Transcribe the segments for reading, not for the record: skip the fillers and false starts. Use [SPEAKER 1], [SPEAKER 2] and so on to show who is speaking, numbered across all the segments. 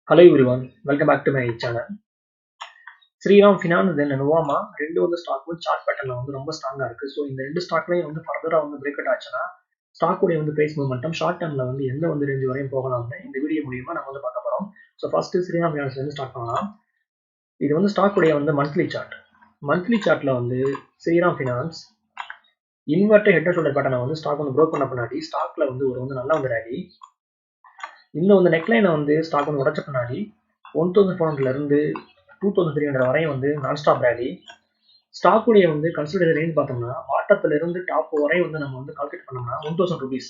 [SPEAKER 1] Hello everyone, welcome back to my channel. Shriram Finance then Nuvama ரெண்டு வந்து stock வந்து chart பேட்டர்ன்ல வந்து ரொம்ப ஸ்ட்ராங்கா இருக்கு. ஸோ இந்த ரெண்டு ஸ்டாக்லயும் வந்து ஃபர்தரா வந்து பிரேக் அவுட் ஆச்சுன்னா ஸ்டாக் உடைய வந்து பிரைஸ் மூவ்மெண்டம் ஷார்ட் டர்ம்ல வந்து எந்த வந்து ரேஞ்ச் வரையும் போகலாம்னு இந்த வீடியோ மூலியமா நம்ம வந்து பார்க்க போறோம். ஸோ ஃபர்ஸ்ட் ஸ்ரீராம் ஃபினான்ஸ்ல இருந்து ஸ்டார்ட் பண்ணலாம். இது வந்து ஸ்டாக் உடைய வந்து மந்த்லி சார்ட். மந்த்லி சார்ட்ல வந்து Shriram Finance inverted head and shoulder பேட்டர்னை வந்து ஸ்டாக் வந்து ப்ரோக் பண்ண பின்னாடி ஸ்டாக்ல வந்து ஒரு வந்து நல்லா வந்து ரேலி. இந்த வந்து நெக்லைனை வந்து ஸ்டாக் வந்து உடச்ச பின்னாடி 1400 இருந்து 2300 வரையும் வந்து நான் ஸ்டாப் ரேலி. ஸ்டாக் உடைய வந்து கன்சிடர் ரேஞ்ச் பார்த்தோம்னா பாட்டத்துல இருந்து டாப் வரை வந்து நம்ம வந்து கால்குலேட் பண்ணோம்னா 1000 rupees.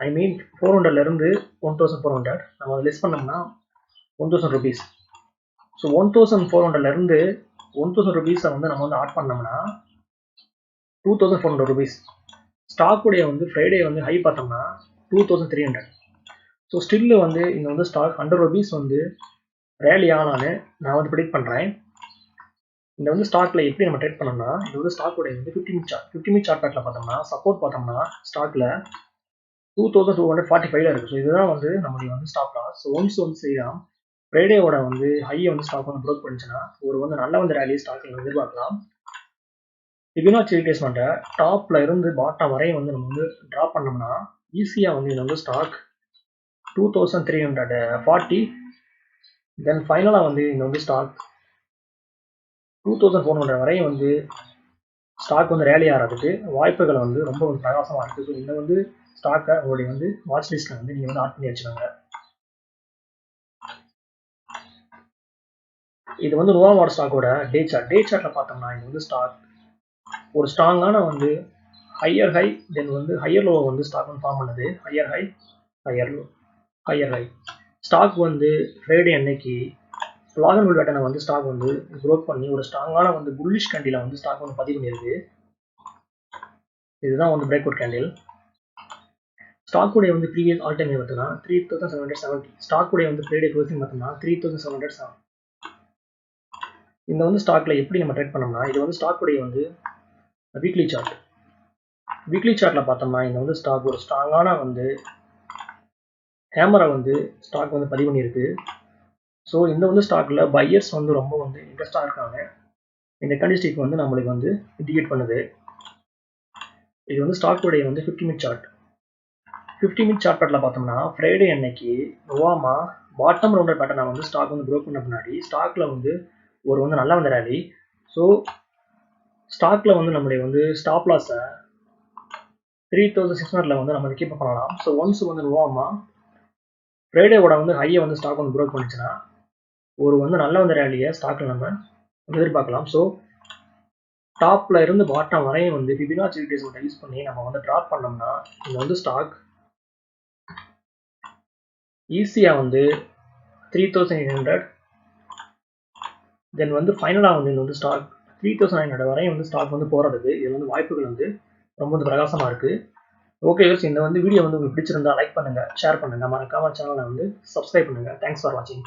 [SPEAKER 1] ஐ மீன் 400 இருந்து 1400 நம்ம லெஸ் பண்ணோம்னா 1000 rupees. ஸோ 1400 இருந்து 1000 rupees வந்து நம்ம வந்து ஆட் பண்ணோம்னா 2400 rupees. ஸ்டாக் உடைய வந்து ஃப்ரைடே வந்து ஹை பார்த்தோம்னா 2300. ஸோ ஸ்டில் வந்து இங்க வந்து ஸ்டாக் 100 rupees வந்து ரேலி ஆனான்னு நான் வந்து ப்ரிடிக்ட் பண்றேன். இந்த வந்து ஸ்டாக்ல எப்படி நம்ம ட்ரேட் பண்ணோம்னா இது வந்து ஸ்டாக் உடைய வந்து 50 மினிட் சார்ட் பேட்ல பார்த்தோம்னா சப்போர்ட் பார்த்தோம்னா ஸ்டாக்ல 2245 இருக்கு. ஸோ இதுதான் வந்து நம்மளுடைய வந்து ஸ்டாப் லாஸ். ஸோ ஒன்ஸ் வந்து செய்யலாம் ஃப்ரைடேவோட வந்து ஹையை வந்து ஸ்டாக் வந்து ப்ரோக் பண்ணிச்சுன்னா ஒரு வந்து நல்ல வந்து ரேலி ஸ்டாக்ல எதிர்பார்க்கலாம். ஃபிபொனாச்சி ரீட்ரேஸ்மெண்ட்டை டாப்ல இருந்து பாட்டம் வரையும் வந்து நம்ம வந்து டிராப் பண்ணோம்னா ஈஸியா வந்து இது வந்து ஸ்டாக் 2340 தென் ஃபைனலா வந்து இந்த வந்து ஸ்டாக் 2400 வரையும் வந்து ஸ்டாக் வந்து ரேலி ஆகிறதுக்கு வாய்ப்புகள் வந்து ரொம்ப ஒரு பிரகாசமா இருக்கு. ஸோ இந்த வந்து ஸ்டாக்கை உங்களுடைய வந்து வாட்ச் லிஸ்ட்ல வந்து நீங்க வந்து ஆட் பண்ணி வச்சுக்கோங்க. இது வந்து நோவாமோட ஸ்டாக்கோட டே சார்ட்ல பார்த்தோம்னா இது வந்து ஸ்டாக் ஒரு ஸ்ட்ராங்கான வந்து ஹையர் ஹை தென் வந்து ஹையர் லோ வந்து ஸ்டாக் வந்து ஃபார்ம் பண்ணுது. Higher high higher low higher high stock வந்து ஃப்ரைடே அன்னைக்கு லாகன் புல் பேட்டர்னை வந்து ஸ்டாக் வந்து க்ரோத் பண்ணி ஒரு ஸ்ட்ராங்கான வந்து புல்லிஷ் கேண்டில வந்து ஸ்டாக் வந்து பதிவு பண்ணியிருக்கு. இதுதான் வந்து பிரேக் அவுட் கேண்டில். ஸ்டாக் உடைய வந்து ப்ரீவியஸ் ஆல் டைம் பார்த்தோம்னா 3770. ஸ்டாக் உடைய வந்து ஃப்ரைடே க்ளோசிங் பார்த்தோம்னா 3707. இந்த வந்து ஸ்டாக்ல எப்படி நம்ம ட்ரேட் பண்ணோம்னா இது வந்து ஸ்டாக் உடைய வந்து வீக்லி சார்ட். வீக்லி சார்ட்ல பார்த்தோம்னா இந்த வந்து ஸ்டாக் ஒரு ஸ்ட்ராங்கான வந்து ஹேமரை வந்து ஸ்டாக் வந்து பதிவு பண்ணியிருக்கு. ஸோ இந்த வந்து ஸ்டாக்ல பையர்ஸ் வந்து ரொம்ப வந்து இன்ட்ரெஸ்டா இருக்காங்க. இந்த கண்டிஸ்டிக் வந்து நம்மளுக்கு வந்து இண்டிகேட் பண்ணுது. இது வந்து ஸ்டாக் உடைய வந்து 50 மினிட் சார்ட். 50 மினிட் சார்ட் பேட்ல பார்த்தோம்னா ஃப்ரைடே அன்னைக்கு நோவாமா பாட்டம் ரவுண்டர் பேட்டர்னை வந்து ஸ்டாக் வந்து ப்ரோக் பண்ண பின்னாடி ஸ்டாக்ல வந்து ஒரு வந்து நல்லா வந்து ரேலி. ஸோ ஸ்டாக்ல வந்து நம்மளுடைய வந்து ஸ்டாப் லாஸை 3600 வந்து நம்ம கீப் பண்ணலாம். ஸோ ஒன்ஸ் வந்து நோவாமா ஃப்ரைடேவோட வந்து ஹையை வந்து ஸ்டாக் வந்து ப்ரோக் பண்ணிச்சுன்னா ஒரு வந்து நல்ல வந்து ரேலியை ஸ்டாக்ல நம்ம எதிர்பார்க்கலாம். ஸோ டாப்ல இருந்து பாட்டம் வரையும் வந்து ஃபிபொனாச்சி ரீட்ரேஸ்மெண்ட்டை யூஸ் பண்ணி நம்ம வந்து டிராப் பண்ணோம்னா இந்த வந்து ஸ்டாக் ஈஸியா வந்து 3800 தென் வந்து ஃபைனலா வந்து இந்த வந்து ஸ்டாக் 3900 வரையும் வந்து ஸ்டாக் வந்து போறதுக்கு இது வந்து வாய்ப்புகள் வந்து ரொம்ப வந்து பிரகாசமா இருக்கு. ஓகே இந்த வந்து வீடியோ வந்து உங்களுக்கு பிடிச்சிருந்தா லைக் பண்ணுங்க, ஷேர் பண்ணுங்க, மறக்காம சேனலை வந்து சப்ஸ்கிரைப் பண்ணுங்க. தேங்க்ஸ் ஃபார் வாட்சிங்.